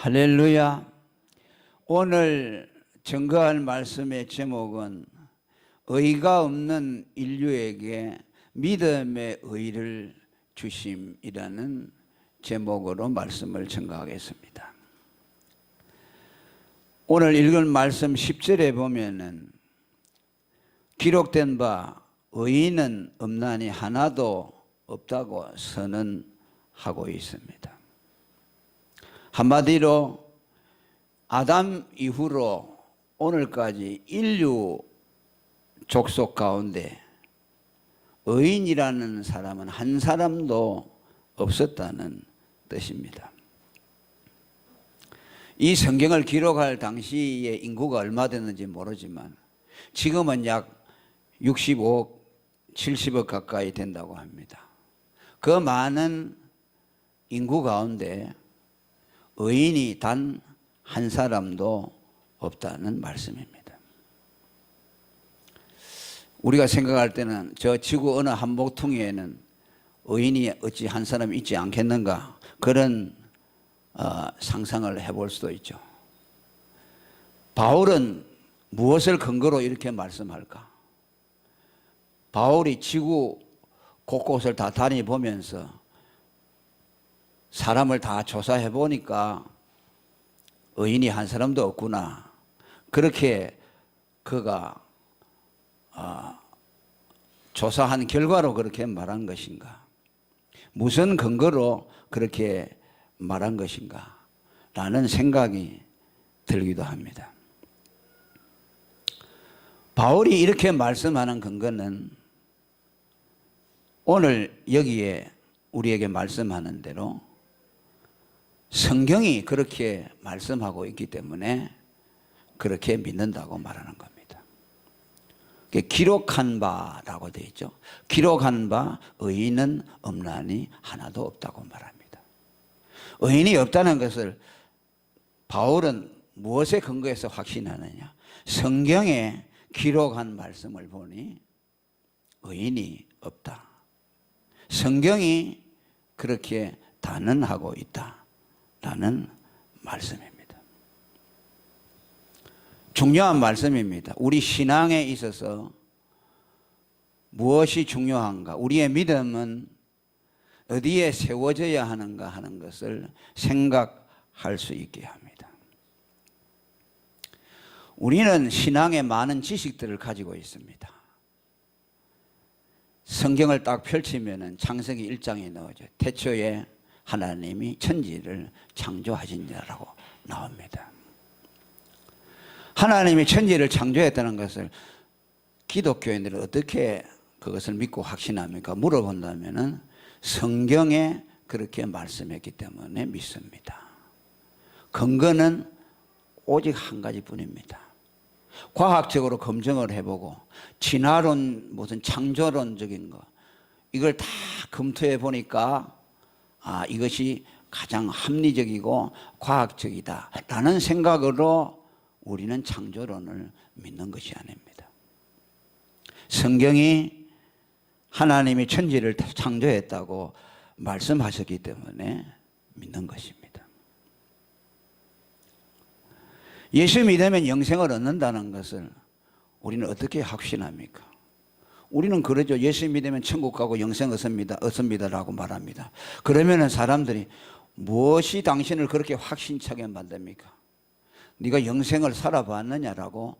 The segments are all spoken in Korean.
할렐루야. 오늘 증거할 말씀의 제목은 의가 없는 인류에게 믿음의 의를 주심이라는 제목으로 말씀을 증거하겠습니다. 오늘 읽은 말씀 10절에 보면은 기록된 바 의인은 없나니 하나도 없다고 선언하고 있습니다. 한마디로 아담 이후로 오늘까지 인류 족속 가운데 의인이라는 사람은 한 사람도 없었다는 뜻입니다. 이 성경을 기록할 당시에 인구가 얼마 됐는지 모르지만 지금은 약 65억, 70억 가까이 된다고 합니다. 그 많은 인구 가운데 의인이 단 한 사람도 없다는 말씀입니다. 우리가 생각할 때는 저 지구 어느 한 모퉁이에는 의인이 어찌 한 사람 있지 않겠는가, 그런 상상을 해볼 수도 있죠. 바울은 무엇을 근거로 이렇게 말씀할까? 바울이 지구 곳곳을 다 다니보면서 사람을 다 조사해 보니까 의인이 한 사람도 없구나, 그렇게 그가 조사한 결과로 그렇게 말한 것인가? 무슨 근거로 그렇게 말한 것인가? 라는 생각이 들기도 합니다. 바울이 이렇게 말씀하는 근거는 오늘 여기에 우리에게 말씀하는 대로 성경이 그렇게 말씀하고 있기 때문에 그렇게 믿는다고 말하는 겁니다. 기록한 바라고 되어 있죠. 기록한 바 의인은 없나니 하나도 없다고 말합니다. 의인이 없다는 것을 바울은 무엇에 근거해서 확신하느냐? 성경에 기록한 말씀을 보니 의인이 없다. 성경이 그렇게 단언하고 있다라는 말씀입니다. 중요한 말씀입니다. 우리 신앙에 있어서 무엇이 중요한가? 우리의 믿음은 어디에 세워져야 하는가 하는 것을 생각할 수 있게 합니다. 우리는 신앙에 많은 지식들을 가지고 있습니다. 성경을 딱 펼치면 창세기 1장에 나오죠. 태초에 하나님이 천지를 창조하시니라고 나옵니다. 하나님이 천지를 창조했다는 것을 기독교인들은 어떻게 그것을 믿고 확신합니까? 물어본다면 성경에 그렇게 말씀했기 때문에 믿습니다. 근거는 오직 한 가지뿐입니다. 과학적으로 검증을 해보고 진화론, 무슨 창조론적인 거, 이걸 다 검토해 보니까 이것이 가장 합리적이고 과학적이다 라는 생각으로 우리는 창조론을 믿는 것이 아닙니다. 성경이 하나님이 천지를 창조했다고 말씀하셨기 때문에 믿는 것입니다. 예수 믿으면 영생을 얻는다는 것을 우리는 어떻게 확신합니까? 우리는 그러죠. 예수 믿으면 천국 가고 영생 얻습니다라고 말합니다. 그러면 사람들이 무엇이 당신을 그렇게 확신차게 만듭니까? 네가 영생을 살아봤느냐라고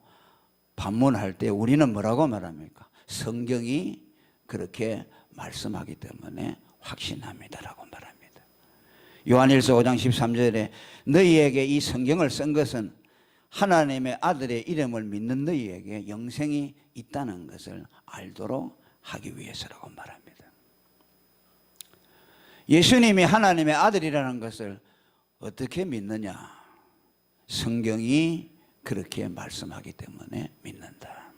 반문할 때 우리는 뭐라고 말합니까? 성경이 그렇게 말씀하기 때문에 확신합니다라고 말합니다. 요한일서 5장 13절에 너희에게 이 성경을 쓴 것은 하나님의 아들의 이름을 믿는 너희에게 영생이 있다는 것을 알도록 하기 위해서라고 말합니다. 예수님이 하나님의 아들이라는 것을 어떻게 믿느냐? 성경이 그렇게 말씀하기 때문에 믿는다.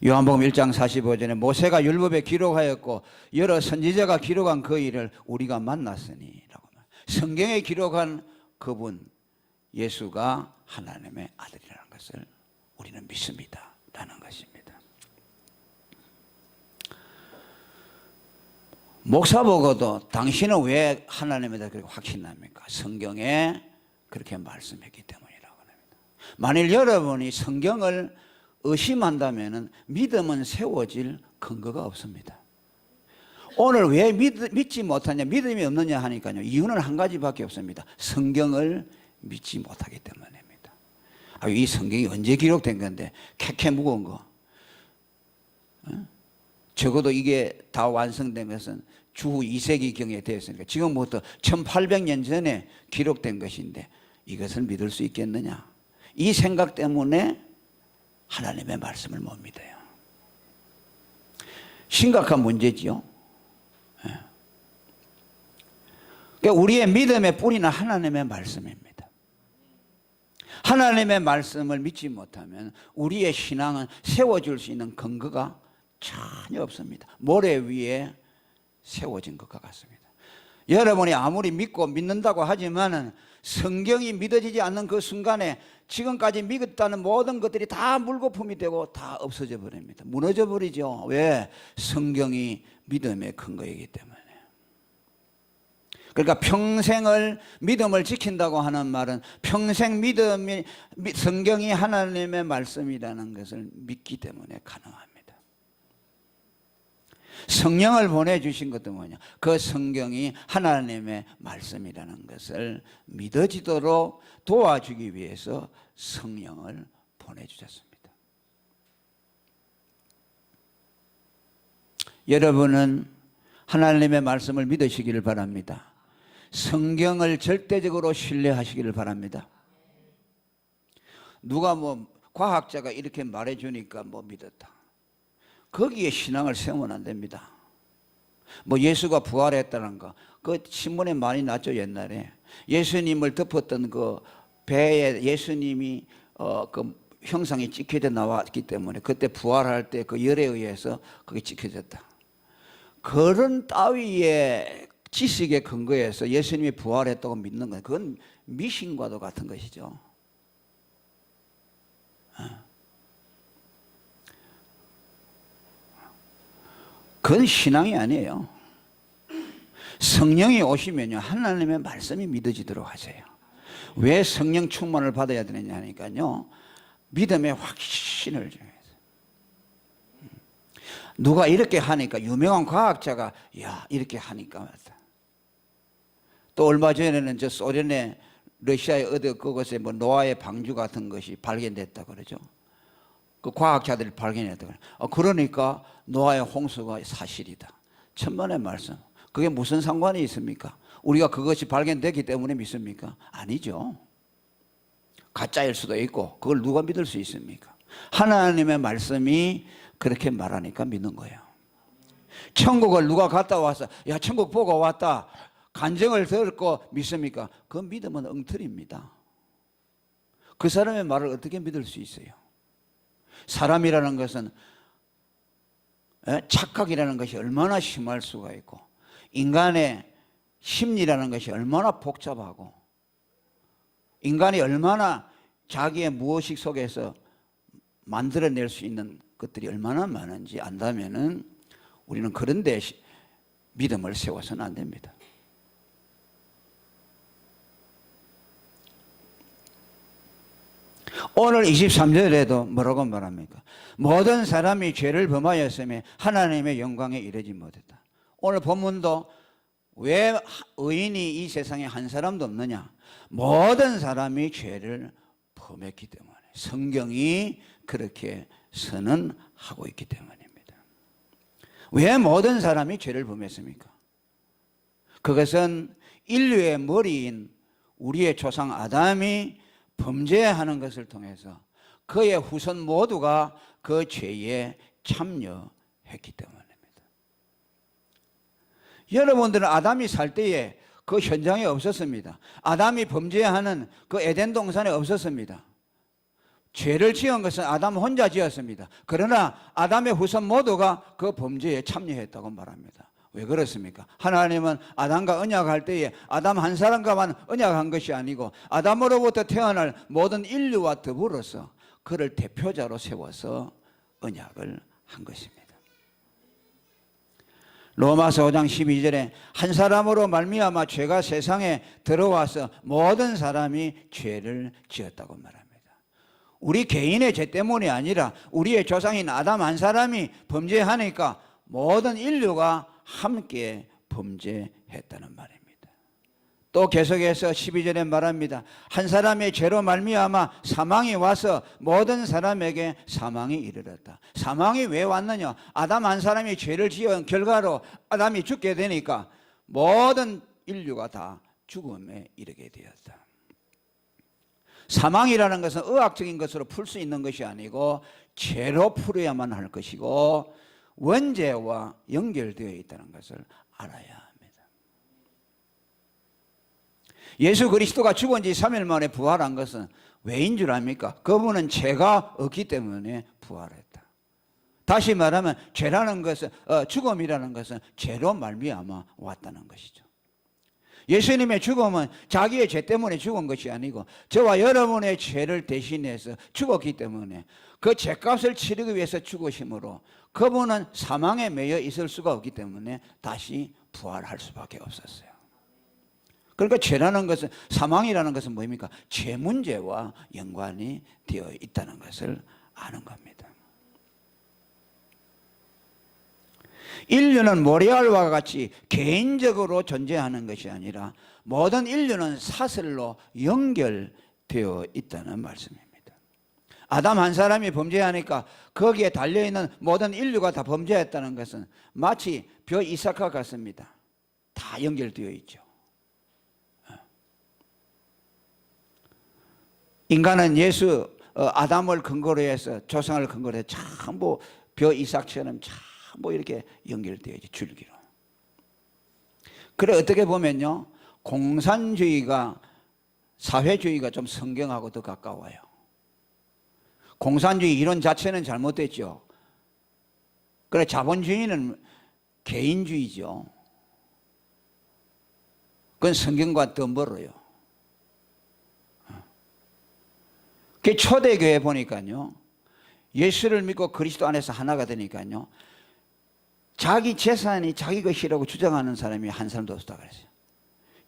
요한복음 1장 45절에 모세가 율법에 기록하였고 여러 선지자가 기록한 그 일을 우리가 만났으니 라고 말합니다. 성경에 기록한 그분 예수가 하나님의 아들이라는 것을 우리는 믿습니다 라는 것입니다. 목사 보고도 당신은 왜 하나님에 대해 그렇게 확신합니까? 성경에 그렇게 말씀했기 때문이라고 합니다. 만일 여러분이 성경을 의심한다면 믿음은 세워질 근거가 없습니다. 오늘 왜 믿지 못하냐, 믿음이 없느냐 하니까요, 이유는 한 가지밖에 없습니다. 성경을 믿지 못하기 때문입니다. 이 성경이 언제 기록된 건데 캐캐 무거운 거, 적어도 이게 다 완성된 것은 주후 2세기경에 되었으니까 지금부터 1800년 전에 기록된 것인데 이것을 믿을 수 있겠느냐, 이 생각 때문에 하나님의 말씀을 못 믿어요. 심각한 문제지요. 그러니까 우리의 믿음의 뿌리는 하나님의 말씀입니다. 하나님의 말씀을 믿지 못하면 우리의 신앙은 세워줄 수 있는 근거가 전혀 없습니다. 모래 위에 세워진 것과 같습니다. 여러분이 아무리 믿고 믿는다고 하지만 성경이 믿어지지 않는 그 순간에 지금까지 믿었다는 모든 것들이 다 물거품이 되고 다 없어져 버립니다. 무너져 버리죠. 왜? 성경이 믿음의 근거이기 때문에. 그러니까 평생을 믿음을 지킨다고 하는 말은 평생 믿음이, 성경이 하나님의 말씀이라는 것을 믿기 때문에 가능합니다. 성령을 보내주신 것도 뭐냐, 그 성경이 하나님의 말씀이라는 것을 믿어지도록 도와주기 위해서 성령을 보내주셨습니다. 여러분은 하나님의 말씀을 믿으시기를 바랍니다. 성경을 절대적으로 신뢰하시기를 바랍니다. 누가 과학자가 이렇게 말해주니까 믿었다, 거기에 신앙을 세우면 안 됩니다. 예수가 부활했다는 거, 그 신문에 많이 났죠. 옛날에 예수님을 덮었던 그 배에 예수님이 그 형상이 찍혀져 나왔기 때문에 그때 부활할 때 그 열에 의해서 그게 찍혀졌다. 그런 따위의 지식에 근거해서 예수님이 부활했다고 믿는 건 그건 미신과도 같은 것이죠. 그건 신앙이 아니에요. 성령이 오시면요, 하나님의 말씀이 믿어지도록 하세요. 왜 성령 충만을 받아야 되느냐니까요, 믿음의 확신을 줘야 돼요. 누가 이렇게 하니까, 유명한 과학자가 이렇게 하니까 맞다. 또 얼마 전에는 저 소련의 러시아의 어디 그곳에 노아의 방주 같은 것이 발견됐다 그러죠. 그 과학자들이 발견했다. 그러니까 노아의 홍수가 사실이다. 천만의 말씀. 그게 무슨 상관이 있습니까? 우리가 그것이 발견됐기 때문에 믿습니까? 아니죠. 가짜일 수도 있고 그걸 누가 믿을 수 있습니까? 하나님의 말씀이 그렇게 말하니까 믿는 거예요. 천국을 누가 갔다 와서 천국 보고 왔다, 간증을 듣고 믿습니까? 그 믿음은 엉터리입니다. 그 사람의 말을 어떻게 믿을 수 있어요? 사람이라는 것은 착각이라는 것이 얼마나 심할 수가 있고, 인간의 심리라는 것이 얼마나 복잡하고, 인간이 얼마나 자기의 무의식 속에서 만들어낼 수 있는 것들이 얼마나 많은지 안다면은 우리는 그런 데 믿음을 세워서는 안 됩니다. 오늘 23절에도 뭐라고 말합니까? 모든 사람이 죄를 범하였으며 하나님의 영광에 이르지 못했다. 오늘 본문도 왜 의인이 이 세상에 한 사람도 없느냐? 모든 사람이 죄를 범했기 때문에, 성경이 그렇게 선언하고 있기 때문입니다. 왜 모든 사람이 죄를 범했습니까? 그것은 인류의 머리인 우리의 조상 아담이 범죄하는 것을 통해서 그의 후손 모두가 그 죄에 참여했기 때문입니다. 여러분들은 아담이 살 때에 그 현장에 없었습니다. 아담이 범죄하는 그 에덴 동산에 없었습니다. 죄를 지은 것은 아담 혼자 지었습니다. 그러나 아담의 후손 모두가 그 범죄에 참여했다고 말합니다. 왜 그렇습니까? 하나님은 아담과 언약할 때에 아담 한 사람과만 언약한 것이 아니고 아담으로부터 태어날 모든 인류와 더불어서 그를 대표자로 세워서 언약을 한 것입니다. 로마서 5장 12절에 한 사람으로 말미암아 죄가 세상에 들어와서 모든 사람이 죄를 지었다고 말합니다. 우리 개인의 죄 때문이 아니라 우리의 조상인 아담 한 사람이 범죄하니까 모든 인류가 함께 범죄했다는 말입니다. 또 계속해서 12절에 말합니다. 한 사람의 죄로 말미암아 사망이 와서 모든 사람에게 사망이 이르렀다. 사망이 왜 왔느냐? 아담 한 사람이 죄를 지은 결과로 아담이 죽게 되니까 모든 인류가 다 죽음에 이르게 되었다. 사망이라는 것은 의학적인 것으로 풀 수 있는 것이 아니고 죄로 풀어야만 할 것이고 원죄와 연결되어 있다는 것을 알아야 합니다. 예수 그리스도가 죽은 지 3일 만에 부활한 것은 왜인 줄 압니까? 그분은 죄가 없기 때문에 부활했다. 다시 말하면 죄라는 것은 죽음이라는 것은 죄로 말미암아 왔다는 것이죠. 예수님의 죽음은 자기의 죄 때문에 죽은 것이 아니고 저와 여러분의 죄를 대신해서 죽었기 때문에 그 죄값을 치르기 위해서 죽으심으로 그분은 사망에 매여 있을 수가 없기 때문에 다시 부활할 수밖에 없었어요. 그러니까 죄라는 것은, 사망이라는 것은 뭡니까? 죄 문제와 연관이 되어 있다는 것을 아는 겁니다. 인류는 모래알과 같이 개인적으로 존재하는 것이 아니라 모든 인류는 사슬로 연결되어 있다는 말씀입니다. 아담 한 사람이 범죄하니까 거기에 달려있는 모든 인류가 다 범죄했다는 것은 마치 벼 이삭과 같습니다. 다 연결되어 있죠. 인간은 아담을 근거로 해서 조상을 근거로 해서 전부 벼 이삭처럼 전부 이렇게 연결되어 있지, 줄기로. 그래 어떻게 보면요, 공산주의가 사회주의가 좀 성경하고 더 가까워요. 공산주의 이론 자체는 잘못됐죠. 그래 자본주의는 개인주의죠. 그건 성경과 더 멀어요. 초대교회 보니까요, 예수를 믿고 그리스도 안에서 하나가 되니까요, 자기 재산이 자기 것이라고 주장하는 사람이 한 사람도 없었다 그랬어요.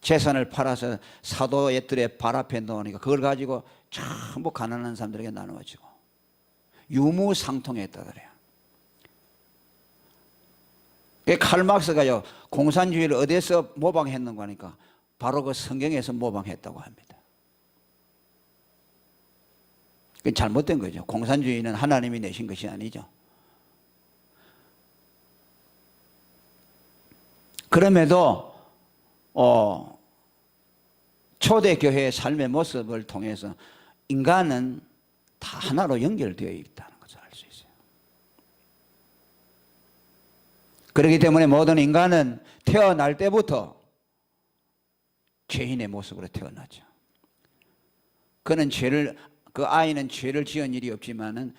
재산을 팔아서 사도들의 발 앞에 놓으니까 그걸 가지고 전부 가난한 사람들에게 나누어지고 유무상통했다 그래요. 칼 막스가요, 공산주의를 어디서 모방했는가 하니까 바로 그 성경에서 모방했다고 합니다. 그건 잘못된 거죠. 공산주의는 하나님이 내신 것이 아니죠. 그럼에도 초대교회의 삶의 모습을 통해서 인간은 다 하나로 연결되어 있다는 것을 알 수 있어요. 그렇기 때문에 모든 인간은 태어날 때부터 죄인의 모습으로 태어나죠. 그 아이는 죄를 지은 일이 없지만은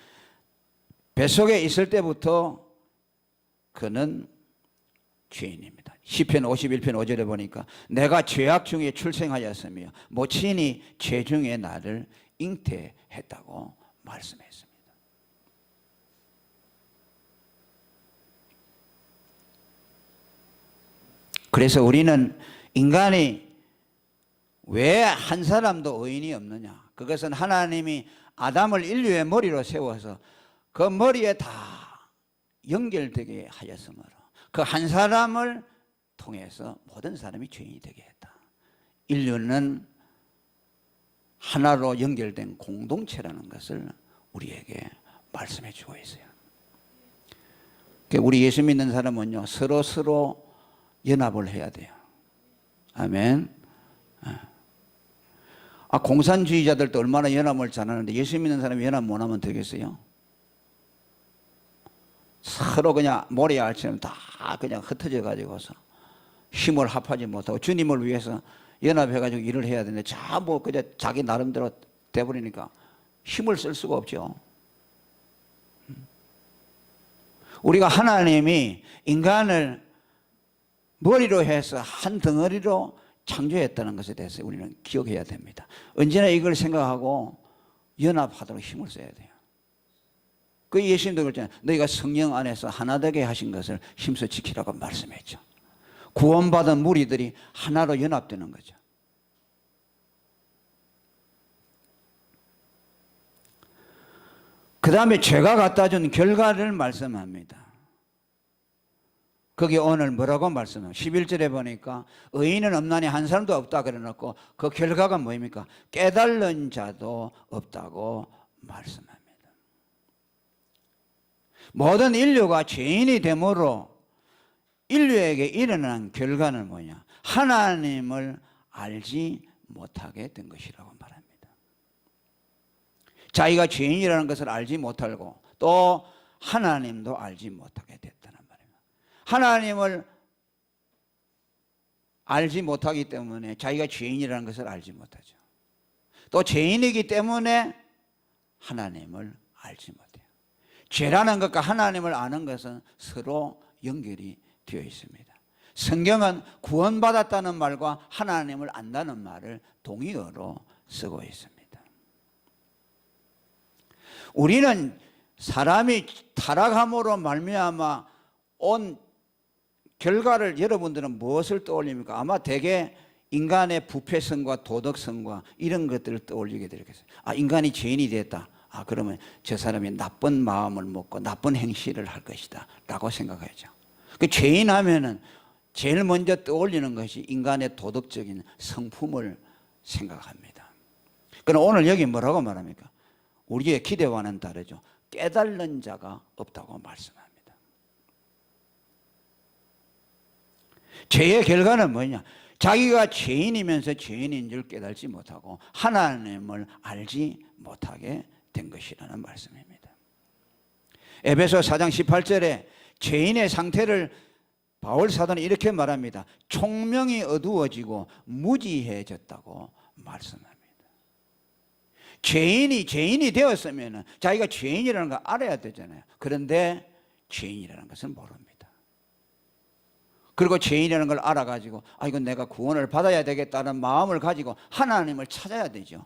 뱃속에 있을 때부터 그는 죄인입니다. 시편 51편 5절에 보니까 내가 죄악 중에 출생하였으며 모친이 죄 중에 나를 잉태했다고 말씀했습니다. 그래서 우리는 인간이 왜 한 사람도 의인이 없느냐? 그것은 하나님이 아담을 인류의 머리로 세워서 그 머리에 다 연결되게 하였으므로 그 한 사람을 통해서 모든 사람이 죄인이 되게 했다. 인류는 하나로 연결된 공동체라는 것을 우리에게 말씀해 주고 있어요. 우리 예수 믿는 사람은요, 서로 연합을 해야 돼요. 아멘. 공산주의자들도 얼마나 연합을 잘하는데 예수 믿는 사람이 연합 못하면 되겠어요? 서로 그냥 모래알처럼 다 그냥 흩어져 가지고서 힘을 합하지 못하고 주님을 위해서 연합해가지고 일을 해야 되는데 전부 그냥 자기 나름대로 돼버리니까 힘을 쓸 수가 없죠. 우리가 하나님이 인간을 머리로 해서 한 덩어리로 창조했다는 것에 대해서 우리는 기억해야 됩니다. 언제나 이걸 생각하고 연합하도록 힘을 써야 돼요. 그 예수님도 그랬잖아요. 너희가 성령 안에서 하나 되게 하신 것을 힘써 지키라고 말씀했죠. 구원받은 무리들이 하나로 연합되는 거죠. 그 다음에 죄가 갖다 준 결과를 말씀합니다. 거기 오늘 뭐라고 말씀해요? 11절에 보니까 의인은 없나니 한 사람도 없다 그래놓고 그 결과가 뭐입니까? 깨달는 자도 없다고 말씀합니다. 모든 인류가 죄인이 되므로 인류에게 일어난 결과는 뭐냐? 하나님을 알지 못하게 된 것이라고 말합니다. 자기가 죄인이라는 것을 알지 못하고 또 하나님도 알지 못하게 됐다는 말입니다. 하나님을 알지 못하기 때문에 자기가 죄인이라는 것을 알지 못하죠. 또 죄인이기 때문에 하나님을 알지 못해요. 죄라는 것과 하나님을 아는 것은 서로 연결이 되어 있습니다. 성경은 구원받았다는 말과 하나님을 안다는 말을 동의어로 쓰고 있습니다. 우리는 사람이 타락함으로 말미암아 온 결과를 여러분들은 무엇을 떠올립니까? 아마 대개 인간의 부패성과 도덕성과 이런 것들을 떠올리게 되겠어요. 아, 인간이 죄인이 됐다. 아, 그러면 저 사람이 나쁜 마음을 먹고 나쁜 행실을 할 것이다 라고 생각하죠. 그 죄인 하면은 제일 먼저 떠올리는 것이 인간의 도덕적인 성품을 생각합니다. 그럼 오늘 여기 뭐라고 말합니까? 우리의 기대와는 다르죠. 깨달는 자가 없다고 말씀합니다. 죄의 결과는 뭐냐? 자기가 죄인이면서 죄인인 줄 깨달지 못하고 하나님을 알지 못하게 된 것이라는 말씀입니다. 에베소 4장 18절에 죄인의 상태를 바울 사도는 이렇게 말합니다. 총명이 어두워지고 무지해졌다고 말씀합니다. 죄인이 되었으면 자기가 죄인이라는 걸 알아야 되잖아요. 그런데 죄인이라는 것을 모릅니다. 그리고 죄인이라는 걸 알아가지고 이건 내가 구원을 받아야 되겠다는 마음을 가지고 하나님을 찾아야 되죠.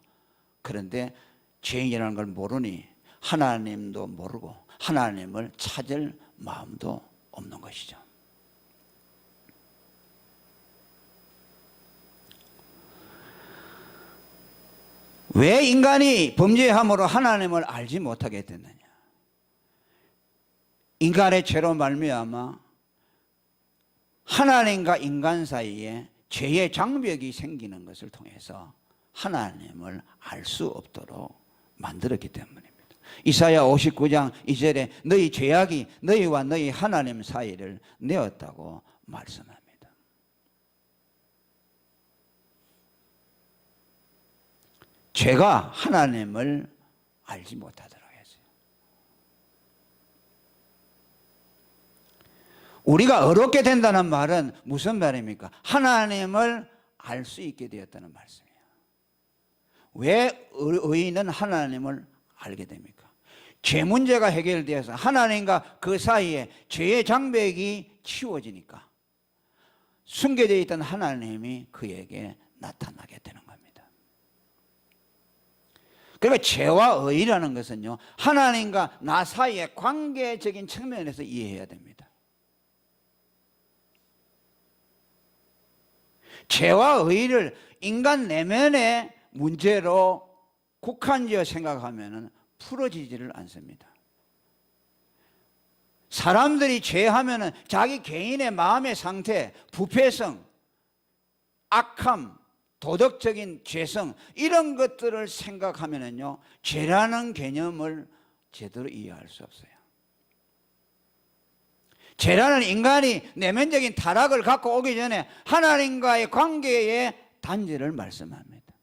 그런데 죄인이라는 걸 모르니 하나님도 모르고 하나님을 찾을 마음도 없는 것이죠. 왜 인간이 범죄함으로 하나님을 알지 못하게 됐느냐? 인간의 죄로 말미암아 하나님과 인간 사이에 죄의 장벽이 생기는 것을 통해서 하나님을 알 수 없도록 만들었기 때문입니다. 이사야 59장 2절에 너희 죄악이 너희와 너희 하나님 사이를 내었다고 말씀합니다. 죄가 하나님을 알지 못하도록 했어요. 우리가 어렵게 된다는 말은 무슨 말입니까? 하나님을 알 수 있게 되었다는 말씀이에요. 왜 의인은 하나님을 알게 됩니까? 죄 문제가 해결되어서 하나님과 그 사이에 죄의 장벽이 치워지니까 숨겨져 있던 하나님이 그에게 나타나게 되는 겁니다. 그러니까 죄와 의라는 것은요, 하나님과 나 사이의 관계적인 측면에서 이해해야 됩니다. 죄와 의를 인간 내면의 문제로 국한지어 생각하면 풀어지지를 않습니다. 사람들이 죄하면 자기 개인의 마음의 상태, 부패성, 악함, 도덕적인 죄성 이런 것들을 생각하면요 죄라는 개념을 제대로 이해할 수 없어요. 죄라는 인간이 내면적인 타락을 갖고 오기 전에 하나님과의 관계의 단절을 말씀합니다.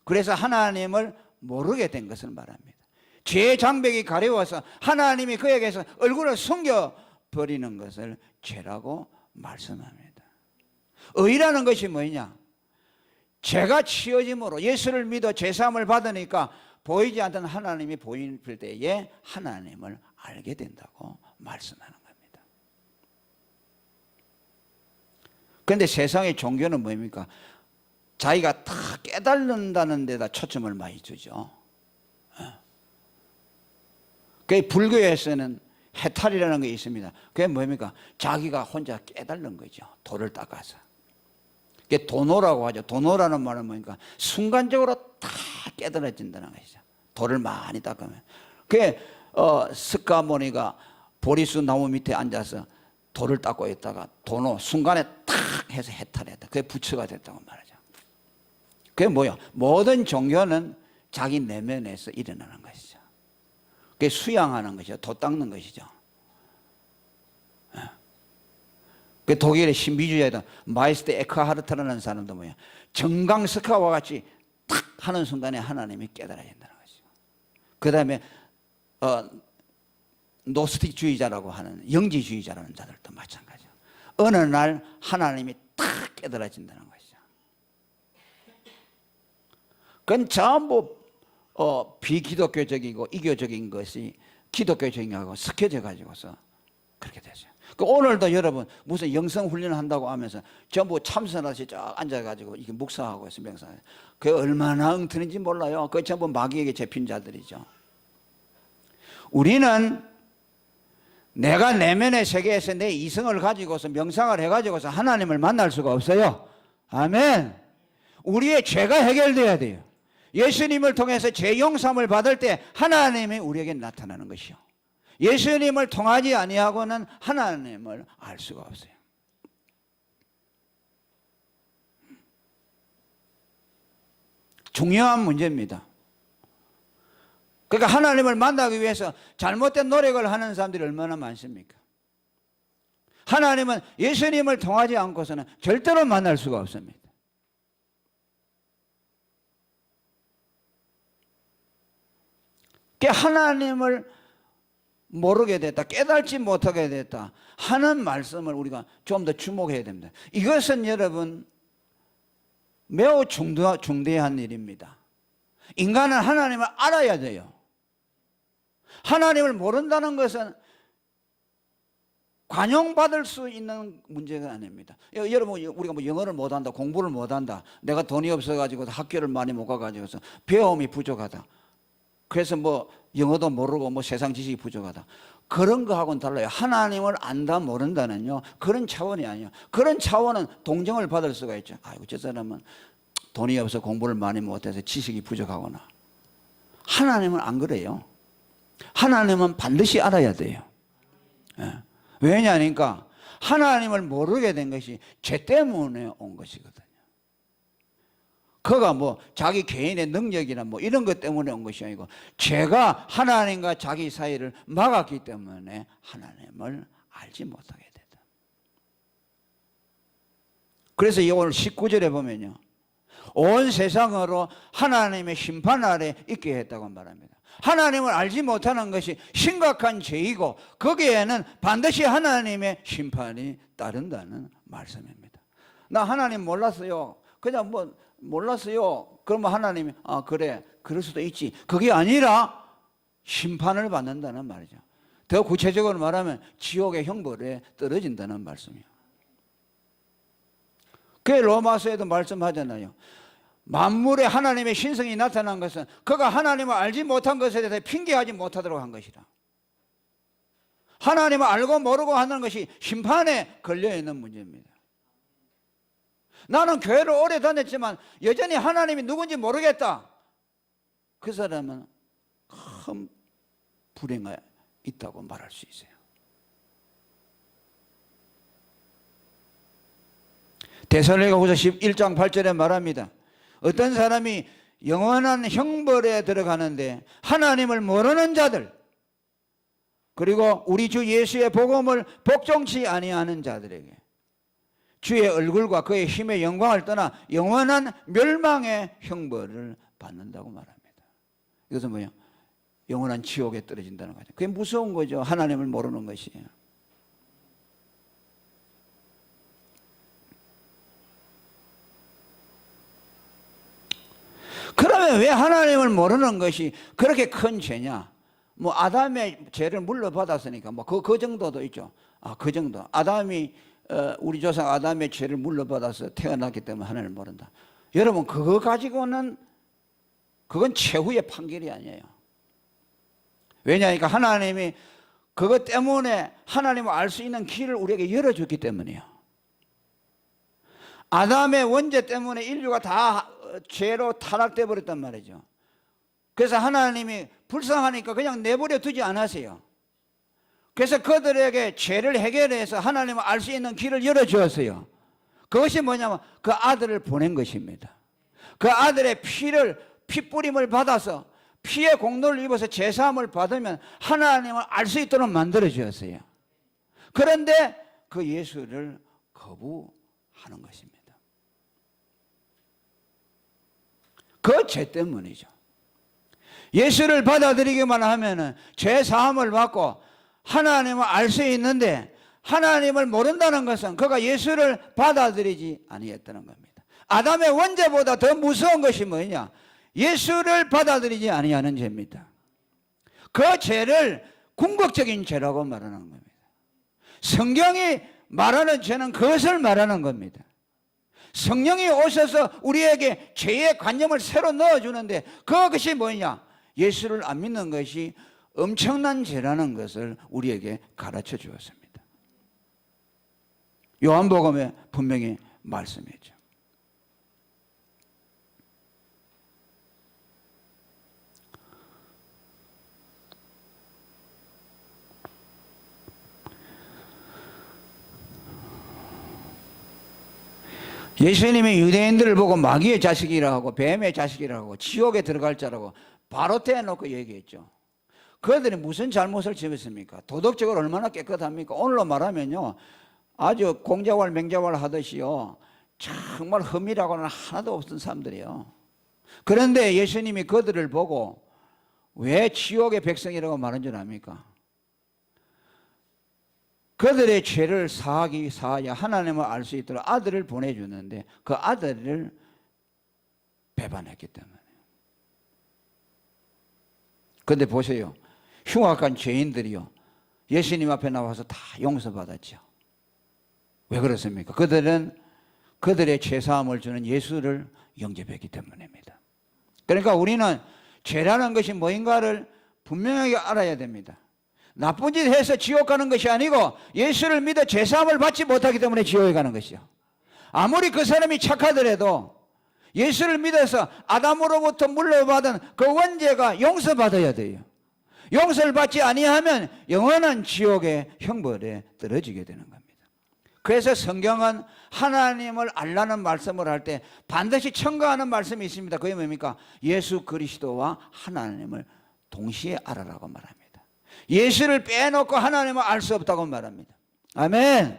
그래서 하나님을 모르게 된 것을 말합니다. 죄의 장벽이 가려워서 하나님이 그에게서 얼굴을 숨겨버리는 것을 죄라고 말씀합니다. 의라는 것이 뭐냐? 죄가 치워짐으로 예수를 믿어 죄사함을 받으니까 보이지 않던 하나님이 보일 때에 하나님을 알게 된다고 말씀하는 겁니다. 그런데 세상의 종교는 뭡니까? 자기가 다 깨달는다는 데다 초점을 많이 두죠. 그 불교에서는 해탈이라는 게 있습니다. 그게 뭡니까? 자기가 혼자 깨달는 거죠. 돌을 닦아서. 그게 도노라고 하죠. 도노라는 말은 뭐니까 순간적으로 다 깨달아진다는 것이죠. 돌을 많이 닦으면. 그게 스카모니가 보리수 나무 밑에 앉아서 돌을 닦고 있다가 도노 순간에 탁 해서 해탈했다. 그게 부처가 됐다고 말하죠. 그게 뭐야? 모든 종교는 자기 내면에서 일어나는 것이죠. 그게 수양하는 것이죠. 도 닦는 것이죠. 그 독일의 신비주의자 마이스터 에크하르트라는 사람도 뭐야? 정강석화와 같이 탁 하는 순간에 하나님이 깨달아진다는 것이죠. 그 다음에 노스틱주의자라고 하는 영지주의자라는 자들도 마찬가지죠. 어느 날 하나님이 탁 깨달아진다는 것이죠. 그건 전부 비기독교적이고 이교적인 것이 기독교적인 거하고 섞여져 가지고서 그렇게 되죠. 그 오늘도 여러분 무슨 영성 훈련을 한다고 하면서 전부 참선하시 쫙 앉아가지고 이게 묵상하고 있어요. 명상. 그게 얼마나 엉터리인지 몰라요. 그 전부 마귀에게 잡힌 자들이죠. 우리는 내가 내면의 세계에서 내 이성을 가지고서 명상을 해가지고서 하나님을 만날 수가 없어요. 아멘. 우리의 죄가 해결돼야 돼요. 예수님을 통해서 죄 용서함을 받을 때 하나님이 우리에게 나타나는 것이요. 예수님을 통하지 아니하고는 하나님을 알 수가 없어요. 중요한 문제입니다. 그러니까 하나님을 만나기 위해서 잘못된 노력을 하는 사람들이 얼마나 많습니까? 하나님은 예수님을 통하지 않고서는 절대로 만날 수가 없습니다. 하나님을 모르게 됐다, 깨달지 못하게 됐다 하는 말씀을 우리가 좀 더 주목해야 됩니다. 이것은 여러분 매우 중대한 일입니다. 인간은 하나님을 알아야 돼요. 하나님을 모른다는 것은 관용받을 수 있는 문제가 아닙니다. 여러분 우리가 뭐 영어를 못한다, 공부를 못한다, 내가 돈이 없어가지고 학교를 많이 못 가가지고서 배움이 부족하다, 그래서 뭐 영어도 모르고 뭐 세상 지식이 부족하다, 그런 거하고는 달라요. 하나님을 안다 모른다는요 그런 차원이 아니에요. 그런 차원은 동정을 받을 수가 있죠. 아이고 저 사람은 돈이 없어 공부를 많이 못해서 지식이 부족하구나. 하나님은 안 그래요. 하나님은 반드시 알아야 돼요. 왜냐니까 하나님을 모르게 된 것이 죄 때문에 온 것이거든요. 그가 뭐 자기 개인의 능력이나 뭐 이런 것 때문에 온 것이 아니고 죄가 하나님과 자기 사이를 막았기 때문에 하나님을 알지 못하게 됐다. 그래서 오늘 19절에 보면요, 온 세상으로 하나님의 심판 아래 있게 했다고 말합니다. 하나님을 알지 못하는 것이 심각한 죄이고 거기에는 반드시 하나님의 심판이 따른다는 말씀입니다. 나 하나님 몰랐어요. 그냥 뭐 몰랐어요. 그러면 하나님이 그래 그럴 수도 있지. 그게 아니라 심판을 받는다는 말이죠. 더 구체적으로 말하면 지옥의 형벌에 떨어진다는 말씀이에요. 그게 로마서에도 말씀하잖아요. 만물에 하나님의 신성이 나타난 것은 그가 하나님을 알지 못한 것에 대해서 핑계하지 못하도록 한 것이라. 하나님을 알고 모르고 하는 것이 심판에 걸려있는 문제입니다. 나는 교회를 오래 다녔지만 여전히 하나님이 누군지 모르겠다. 그 사람은 큰 불행에 있다고 말할 수 있어요. 데살로니가후서 11장 8절에 말합니다. 어떤 사람이 영원한 형벌에 들어가는데 하나님을 모르는 자들, 그리고 우리 주 예수의 복음을 복종치 아니하는 자들에게 주의 얼굴과 그의 힘의 영광을 떠나 영원한 멸망의 형벌을 받는다고 말합니다. 이것은 뭐예요? 영원한 지옥에 떨어진다는 거죠. 그게 무서운 거죠. 하나님을 모르는 것이에요. 그러면 왜 하나님을 모르는 것이 그렇게 큰 죄냐? 뭐 아담의 죄를 물려받았으니까 뭐 그 정도도 있죠. 그 정도. 아담이 우리 조상 아담의 죄를 물려받아서 태어났기 때문에 하나님을 모른다. 여러분 그거 가지고는 그건 최후의 판결이 아니에요. 왜냐하니까 하나님이 그것 때문에 하나님을 알 수 있는 길을 우리에게 열어줬기 때문이에요. 아담의 원죄 때문에 인류가 다 죄로 타락돼 버렸단 말이죠. 그래서 하나님이 불쌍하니까 그냥 내버려 두지 않으세요. 그래서 그들에게 죄를 해결해서 하나님을 알 수 있는 길을 열어주었어요. 그것이 뭐냐면 그 아들을 보낸 것입니다. 그 아들의 피뿌림을 받아서 피의 공로를 입어서 제사함을 받으면 하나님을 알 수 있도록 만들어 주었어요. 그런데 그 예수를 거부하는 것입니다. 그 죄 때문이죠. 예수를 받아들이기만 하면 죄사함을 받고 하나님을 알 수 있는데 하나님을 모른다는 것은 그가 예수를 받아들이지 아니했다는 겁니다. 아담의 원죄보다 더 무서운 것이 뭐냐? 예수를 받아들이지 아니하는 죄입니다. 그 죄를 궁극적인 죄라고 말하는 겁니다. 성경이 말하는 죄는 그것을 말하는 겁니다. 성령이 오셔서 우리에게 죄의 관념을 새로 넣어주는데 그것이 뭐냐? 예수를 안 믿는 것이 엄청난 죄라는 것을 우리에게 가르쳐 주었습니다. 요한복음에 분명히 말씀했죠. 예수님이 유대인들을 보고 마귀의 자식이라고 뱀의 자식이라고 지옥에 들어갈 자라고 바로 대놓고 얘기했죠. 그들이 무슨 잘못을 지었습니까? 도덕적으로 얼마나 깨끗합니까? 오늘로 말하면요, 아주 공자왈 맹자왈 하듯이요, 정말 흠이라고는 하나도 없던 사람들이에요. 그런데 예수님이 그들을 보고 왜 지옥의 백성이라고 말한 줄 압니까? 그들의 죄를 사하야 하나님을 알 수 있도록 아들을 보내주는데 그 아들을 배반했기 때문에. 그런데 보세요, 흉악한 죄인들이요, 예수님 앞에 나와서 다 용서받았죠. 왜 그렇습니까? 그들은 그들의 죄사함을 주는 예수를 영접했기 때문입니다. 그러니까 우리는 죄라는 것이 뭐인가를 분명하게 알아야 됩니다. 나쁜 짓 해서 지옥 가는 것이 아니고 예수를 믿어 죄사함을 받지 못하기 때문에 지옥에 가는 것이요. 아무리 그 사람이 착하더라도 예수를 믿어서 아담으로부터 물려받은 그 원죄가 용서받아야 돼요. 용서를 받지 아니하면 영원한 지옥의 형벌에 떨어지게 되는 겁니다. 그래서 성경은 하나님을 알라는 말씀을 할 때 반드시 첨가하는 말씀이 있습니다. 그게 뭡니까? 예수 그리스도와 하나님을 동시에 알아라고 말합니다. 예수를 빼놓고 하나님을 알 수 없다고 말합니다. 아멘.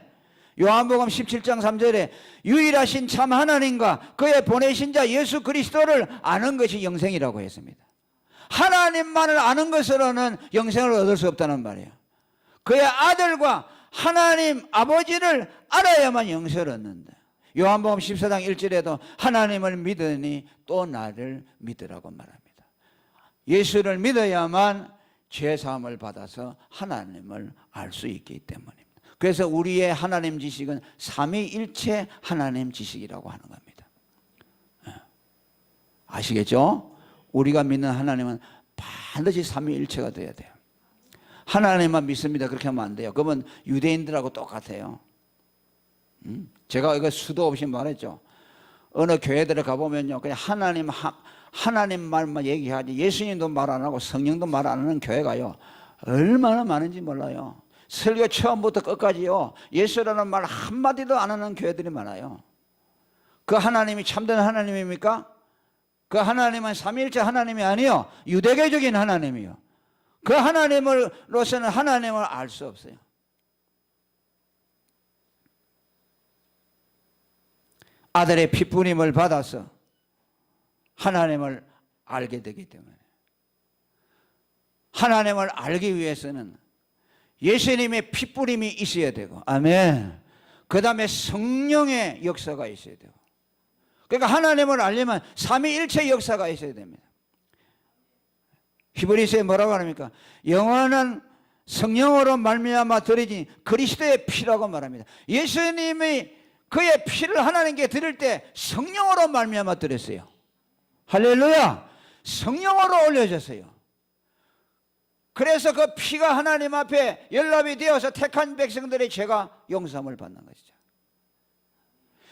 요한복음 17장 3절에 유일하신 참 하나님과 그의 보내신 자 예수 그리스도를 아는 것이 영생이라고 했습니다. 하나님만을 아는 것으로는 영생을 얻을 수 없다는 말이에요. 그의 아들과 하나님 아버지를 알아야만 영생을 얻는다. 요한복음 14장 1절에도 하나님을 믿으니 또 나를 믿으라고 말합니다. 예수를 믿어야만 죄사함을 받아서 하나님을 알 수 있기 때문입니다. 그래서 우리의 하나님 지식은 삼위일체 하나님 지식이라고 하는 겁니다. 아시겠죠? 우리가 믿는 하나님은 반드시 삼위일체가 되어야 돼요. 하나님만 믿습니다 그렇게 하면 안 돼요. 그러면 유대인들하고 똑같아요. 제가 이거 수도 없이 말했죠. 어느 교회들에 가보면요, 그냥 하나님 말만 얘기하지 예수님도 말 안 하고 성령도 말 안 하는 교회가요 얼마나 많은지 몰라요. 설교 처음부터 끝까지요 예수라는 말 한마디도 안 하는 교회들이 많아요. 그 하나님이 참된 하나님입니까? 그 하나님은 삼위일체 하나님이 아니요 유대교적인 하나님이요. 그 하나님으로서는 하나님을 알 수 없어요. 아들의 피뿌림을 받아서 하나님을 알게 되기 때문에, 하나님을 알기 위해서는 예수님의 피뿌림이 있어야 되고, 아멘. 그 다음에 성령의 역사가 있어야 되고, 그러니까 하나님을 알려면 삼위일체 역사가 있어야 됩니다. 히브리서에 뭐라고 합니까? 영원한 성령으로 말미암아 드려진 그리스도의 피라고 말합니다. 예수님이 그의 피를 하나님께 드릴 때 성령으로 말미암아 드렸어요. 할렐루야. 성령으로 올려졌어요. 그래서 그 피가 하나님 앞에 연락이 되어서 택한 백성들의 죄가 용서함을 받는 것이죠.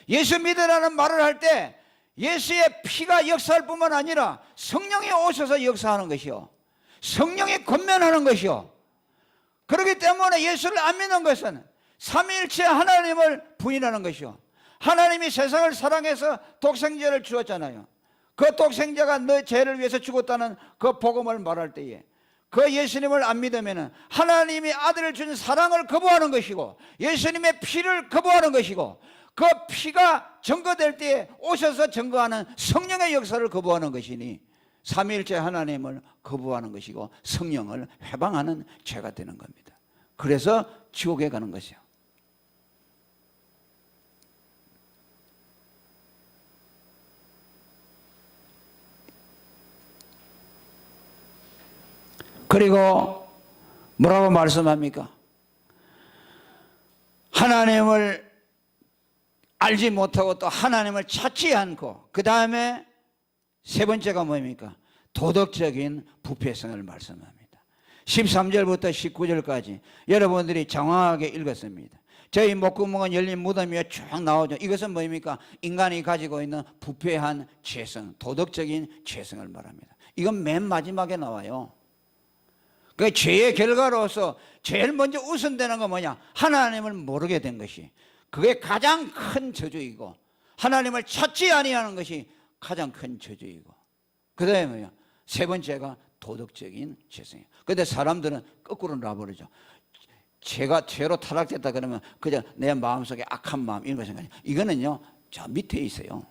예수 믿으라는 말을 할 때 예수의 피가 역사할 뿐만 아니라 성령이 오셔서 역사하는 것이요, 성령이 권면하는 것이요. 그렇기 때문에 예수를 안 믿는 것은 삼위일체 하나님을 부인하는 것이요, 하나님이 세상을 사랑해서 독생자를 주었잖아요. 그 독생자가 너 죄를 위해서 죽었다는 그 복음을 말할 때에 그 예수님을 안 믿으면 하나님이 아들을 준 사랑을 거부하는 것이고 예수님의 피를 거부하는 것이고 그 피가 증거될 때에 오셔서 증거하는 성령의 역사를 거부하는 것이니 삼위일체 하나님을 거부하는 것이고 성령을 회방하는 죄가 되는 겁니다. 그래서 지옥에 가는 것이요. 그리고 뭐라고 말씀합니까? 하나님을 알지 못하고 또 하나님을 찾지 않고 그 다음에 세 번째가 뭡니까? 도덕적인 부패성을 말씀합니다. 13절부터 19절까지 여러분들이 장황하게 읽었습니다. 저희 목구멍은 열린 무덤이여 쭉 나오죠. 이것은 뭡니까? 인간이 가지고 있는 부패한 죄성, 도덕적인 죄성을 말합니다. 이건 맨 마지막에 나와요. 그 죄의 결과로서 제일 먼저 우선되는 건 뭐냐? 하나님을 모르게 된 것이 그게 가장 큰 저주이고 하나님을 찾지 아니하는 것이 가장 큰 저주이고 그 다음에 뭐냐? 세 번째가 도덕적인 죄성이에요. 그런데 사람들은 거꾸로 놔버리죠. 죄로 타락됐다 그러면 그저 내 마음속에 악한 마음 이런 거 생각해요. 이거는요 저 밑에 있어요.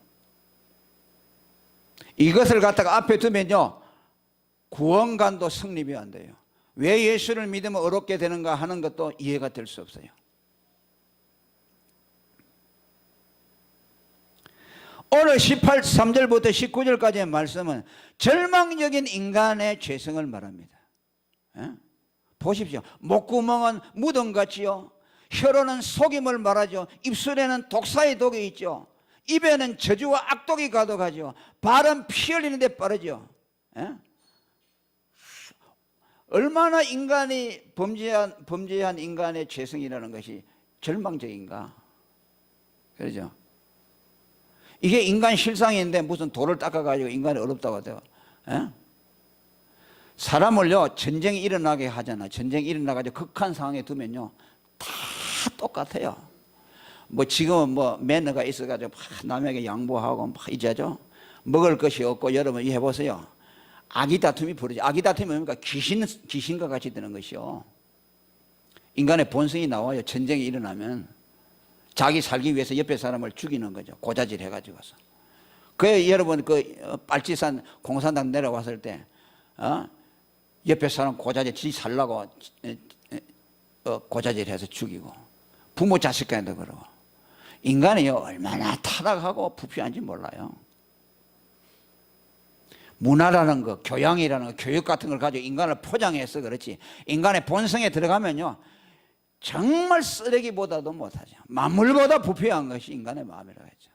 이것을 갖다가 앞에 두면요 구원관도 성립이 안 돼요. 왜 예수를 믿으면 어렵게 되는가 하는 것도 이해가 될 수 없어요. 오늘 3절부터 19절까지의 말씀은 절망적인 인간의 죄성을 말합니다. 보십시오. 목구멍은 무덤같지요, 혀로는 속임을 말하죠, 입술에는 독사의 독이 있죠, 입에는 저주와 악독이 가득하죠, 발은 피 흘리는 데 빠르죠. 얼마나 인간이 범죄한 인간의 죄성이라는 것이 절망적인가. 그러죠. 이게 인간 실상인데 무슨 돌을 닦아가지고 인간이 어렵다고 해요. 사람을요 전쟁이 일어나게 하잖아. 전쟁이 일어나가지고 극한 상황에 두면요 다 똑같아요. 뭐 지금은 뭐 매너가 있어가지고 남에게 양보하고 막 이제죠. 먹을 것이 없고 여러분 이 해보세요. 아기 다툼이 벌어져. 아기 다툼이 뭡니까? 귀신과 같이 되는 것이요. 인간의 본성이 나와요. 전쟁이 일어나면 자기 살기 위해서 옆에 사람을 죽이는 거죠. 고자질 해가지고서. 그 여러분 그 빨치산 공산당 내려왔을 때 옆에 사람 고자질 지 살라고 고자질 해서 죽이고 부모 자식간에도 그러고. 인간이요 얼마나 타락하고 부패한지 몰라요. 문화라는 거, 교양이라는 거, 교육 같은 걸 가지고 인간을 포장해서 그렇지 인간의 본성에 들어가면요 정말 쓰레기보다도 못하죠. 만물보다 부패한 것이 인간의 마음이라고 했죠.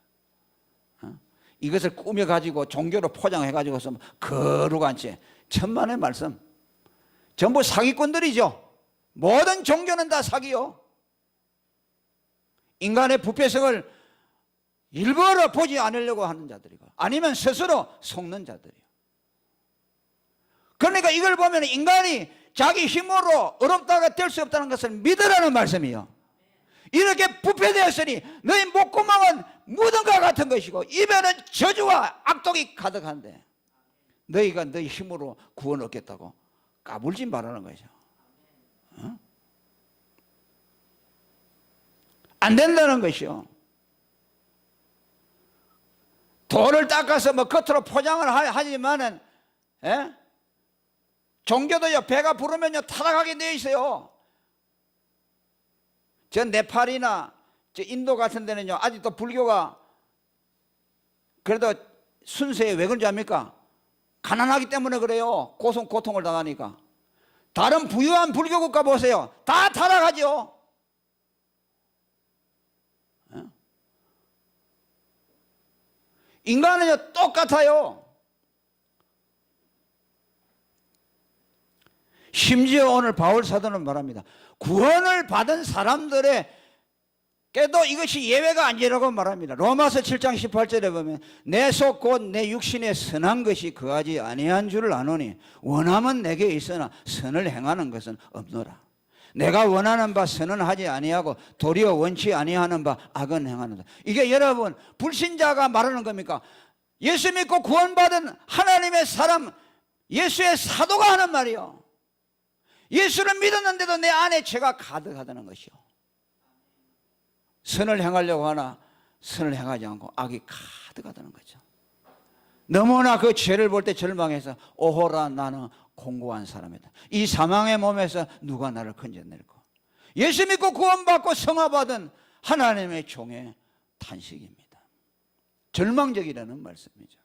이것을 꾸며가지고 종교로 포장해가지고서 거룩한 채 천만의 말씀. 전부 사기꾼들이죠. 모든 종교는 다 사기요. 인간의 부패성을 일부러 보지 않으려고 하는 자들이고 아니면 스스로 속는 자들이요. 그러니까 이걸 보면 인간이 자기 힘으로 어렵다가 될 수 없다는 것을 믿으라는 말씀이요. 이렇게 부패되었으니 너희 목구멍은 무덤과 같은 것이고 입에는 저주와 악독이 가득한데 너희가 너희 힘으로 구원 얻겠다고 까불지 말라는 거죠. 안 된다는 것이요. 돌을 닦아서 뭐 겉으로 포장을 하지만은 종교도요 배가 부르면요 타락하게 되어 있어요. 저 네팔이나 저 인도 같은 데는요 아직도 불교가 그래도 순수해. 왜 그런지 압니까? 가난하기 때문에 그래요. 고통을 당하니까. 다른 부유한 불교 국가 보세요. 다 타락하죠. 인간은요 똑같아요. 심지어 오늘 바울 사도는 말합니다. 구원을 받은 사람들의 깨도 이것이 예외가 아니라고 말합니다. 로마서 7장 18절에 보면 내 속 곧 내 육신에 선한 것이 거하지 아니한 줄을 아노니 원함은 내게 있으나 선을 행하는 것은 없노라. 내가 원하는 바 선은 하지 아니하고 도리어 원치 아니하는 바 악은 행하는다. 이게 여러분 불신자가 말하는 겁니까? 예수 믿고 구원받은 하나님의 사람, 예수의 사도가 하는 말이요. 예수를 믿었는데도 내 안에 죄가 가득하다는 것이요. 선을 행하려고 하나 선을 행하지 않고 악이 가득하다는 거죠. 너무나 그 죄를 볼 때 절망해서 오호라 나는 공고한 사람이다. 이 사망의 몸에서 누가 나를 건져낼고. 예수 믿고 구원받고 성화받은 하나님의 종의 탄식입니다. 절망적이라는 말씀이죠.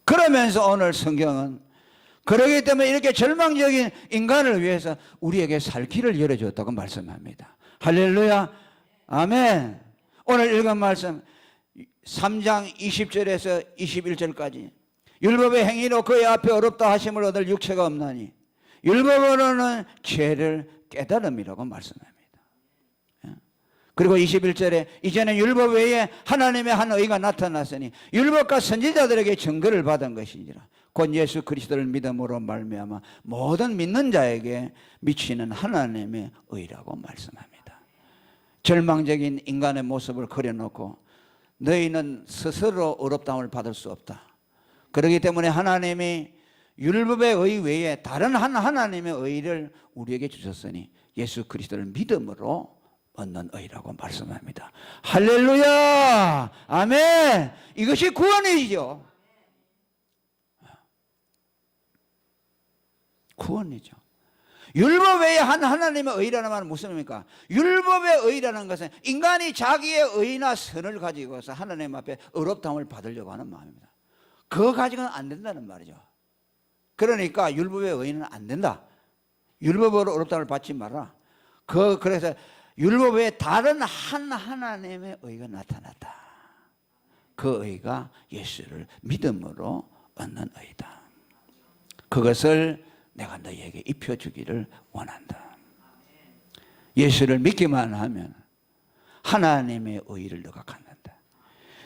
그러면서 오늘 성경은 그러기 때문에 이렇게 절망적인 인간을 위해서 우리에게 살 길을 열어줬다고 말씀합니다. 할렐루야, 아멘. 오늘 읽은 말씀 3장 20절에서 21절까지 율법의 행위로 그의 앞에 어렵다 하심을 얻을 육체가 없나니 율법으로는 죄를 깨달음이라고 말씀합니다. 그리고 21절에 이제는 율법 외에 하나님의 한 의가 나타났으니 율법과 선지자들에게 증거를 받은 것이니라. 곧 예수 그리스도를 믿음으로 말미암아 모든 믿는 자에게 미치는 하나님의 의라고 말씀합니다. 절망적인 인간의 모습을 그려놓고 너희는 스스로 어렵다함을 받을 수 없다. 그렇기 때문에 하나님이 율법의 의 외에 다른 한 하나님의 의를 우리에게 주셨으니 예수 그리스도를 믿음으로 얻는 의라고 말씀합니다. 할렐루야, 아멘. 이것이 구원이죠. 구원이죠. 율법 외에 한 하나님의 의라는 말은 무슨 의미입니까? 율법의 의라는 것은 인간이 자기의 의나 선을 가지고서 하나님 앞에 의롭다함을 받으려고 하는 마음입니다. 그거 가지고는 안 된다는 말이죠. 그러니까 율법의 의는 안 된다. 율법으로 의롭다함을 받지 마라. 그래서 율법 외에 다른 한 하나님의 의가 나타났다. 그 의가 예수를 믿음으로 얻는 의다. 그것을 내가 너희에게 입혀주기를 원한다. 예수를 믿기만 하면 하나님의 의를 너가 갖는다.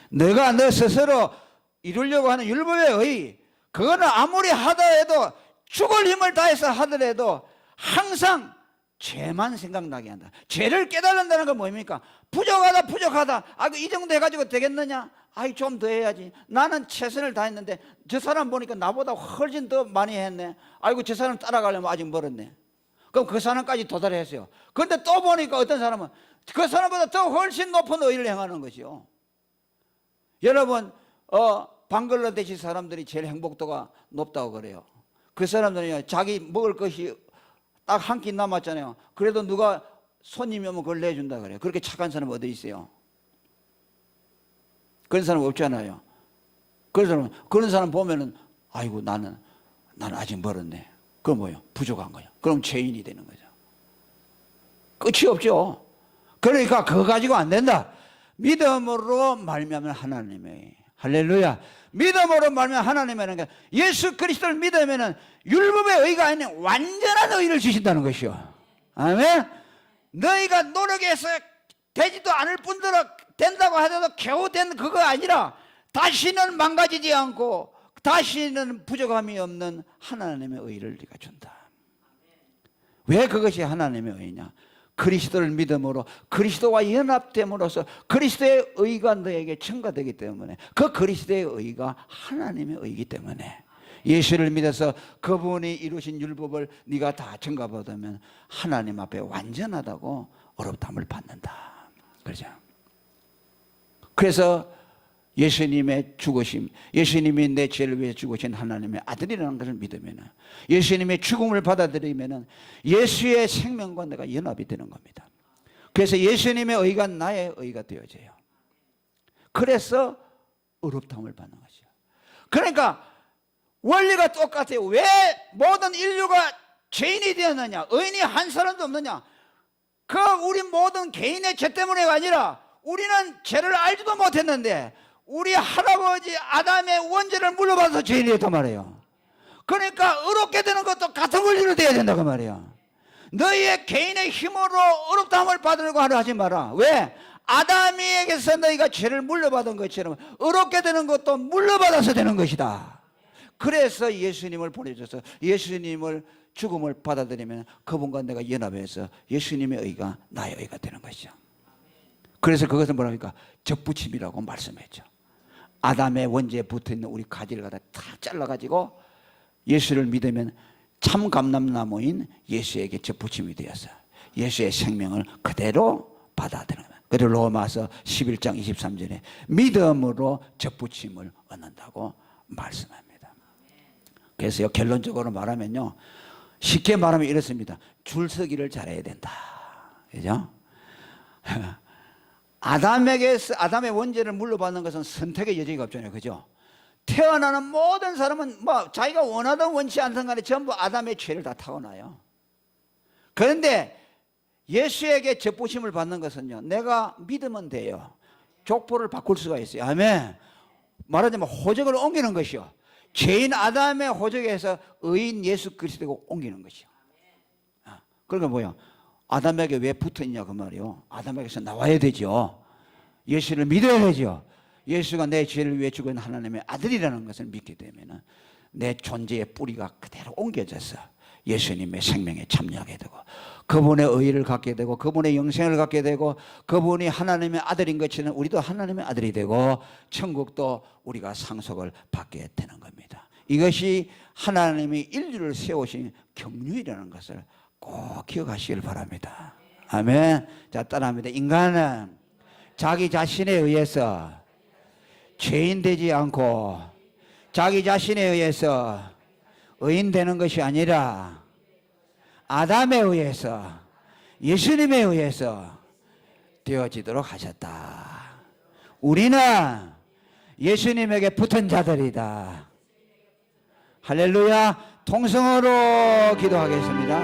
너가 너 스스로 이루려고 하는 율법의 의, 그거는 아무리 하다 해도 죽을 힘을 다해서 하더라도 항상 죄만 생각나게 한다. 죄를 깨달는다는 건 뭡니까? 부족하다. 이 정도 해가지고 되겠느냐? 좀 더 해야지. 나는 최선을 다했는데 저 사람 보니까 나보다 훨씬 더 많이 했네. 저 사람 따라가려면 아직 멀었네. 그럼 그 사람까지 도달했어요. 그런데 또 보니까 어떤 사람은 그 사람보다 더 훨씬 높은 의를 행하는 것이요. 여러분, 방글라데시 사람들이 제일 행복도가 높다고 그래요. 그 사람들이 자기 먹을 것이 딱 한 끼 남았잖아요. 그래도 누가 손님이 오면 그걸 내준다 그래요. 그렇게 착한 사람 어디 있어요? 그런 사람 없잖아요. 그런 사람 보면은 나는 아직 멀었네. 그건 뭐예요? 부족한 거예요. 그럼 죄인이 되는 거죠. 끝이 없죠. 그러니까 그거 가지고 안 된다. 믿음으로 말미암아 하나님의, 할렐루야. 믿음으로 말미암아 하나님의, 예수 그리스도를 믿으면은 율법의 의가 아닌 완전한 의를 주신다는 것이요. 아멘. 너희가 노력해서 되지도 않을 뿐더러 된다고 하더라도 겨우 된 그거 아니라 다시는 망가지지 않고 다시는 부족함이 없는 하나님의 의를 네가 준다. 왜 그것이 하나님의 의냐? 그리스도를 믿음으로 그리스도와 연합됨으로써 그리스도의 의가 너에게 첨가되기 때문에, 그 그리스도의 의가 하나님의 의이기 때문에 예수를 믿어서 그분이 이루신 율법을 네가 다 첨가받으면 하나님 앞에 완전하다고 어렵담을 받는다. 그렇죠? 그래서 예수님의 죽으심, 예수님이 내 죄를 위해 죽으신 하나님의 아들이라는 것을 믿으면, 예수님의 죽음을 받아들이면 예수의 생명과 내가 연합이 되는 겁니다. 그래서 예수님의 의가 나의 의가 되어져요. 그래서 의롭다함을 받는 것이요. 그러니까 원리가 똑같아요. 왜 모든 인류가 죄인이 되었느냐? 의인이 한 사람도 없느냐? 우리 모든 개인의 죄 때문에가 아니라 우리는 죄를 알지도 못했는데 우리 할아버지 아담의 원죄를 물려받아서 죄인이 됐단 말이에요. 그러니까 의롭게 되는 것도 같은 원리로 돼야 된다 그 말이에요. 너희의 개인의 힘으로 의롭다함을 받으려고 하지 마라. 왜? 아담에게서 너희가 죄를 물려받은 것처럼 의롭게 되는 것도 물려받아서 되는 것이다. 그래서 예수님을 보내줘서 예수님을 죽음을 받아들이면 그분과 내가 연합해서 예수님의 의가 나의 의가 되는 것이죠. 그래서 그것은 뭐랍니까? 접붙임이라고 말씀했죠. 아담의 원죄에 붙어있는 우리 가지를 갖다 다 잘라가지고 예수를 믿으면 참 감람나무인 예수에게 접붙임이 되어서 예수의 생명을 그대로 받아들이는 거예요. 그리고 로마서 11장 23절에 믿음으로 접붙임을 얻는다고 말씀합니다. 그래서 결론적으로 말하면요, 쉽게 말하면 이렇습니다. 줄서기를 잘해야 된다. 그죠? 아담의 원죄를 물려받는 것은 선택의 여지가 없잖아요. 그죠? 태어나는 모든 사람은 뭐 자기가 원하든 원치 않든 간에 전부 아담의 죄를 다 타고나요. 그런데 예수에게 접붙임을 받는 것은요, 내가 믿으면 돼요. 족보를 바꿀 수가 있어요. 아멘. 말하자면 호적을 옮기는 것이요, 죄인 아담의 호적에서 의인 예수 그리스도가 옮기는 것이요. 그러니까 뭐야? 아담에게 왜 붙어있냐 그 말이요. 아담에게서 나와야 되죠. 예수를 믿어야 되죠. 예수가 내 죄를 위해 죽은 하나님의 아들이라는 것을 믿게 되면 내 존재의 뿌리가 그대로 옮겨져서 예수님의 생명에 참여하게 되고 그분의 의의를 갖게 되고 그분의 영생을 갖게 되고 그분이 하나님의 아들인 것처럼 우리도 하나님의 아들이 되고 천국도 우리가 상속을 받게 되는 겁니다. 이것이 하나님이 인류를 세우신 경륜이라는 것을 꼭 기억하시길 바랍니다. 아멘. 자, 따라합니다. 인간은 자기 자신에 의해서 죄인 되지 않고 자기 자신에 의해서 의인 되는 것이 아니라 아담에 의해서 예수님에 의해서 되어지도록 하셨다. 우리는 예수님에게 붙은 자들이다. 할렐루야. 통성으로 기도하겠습니다.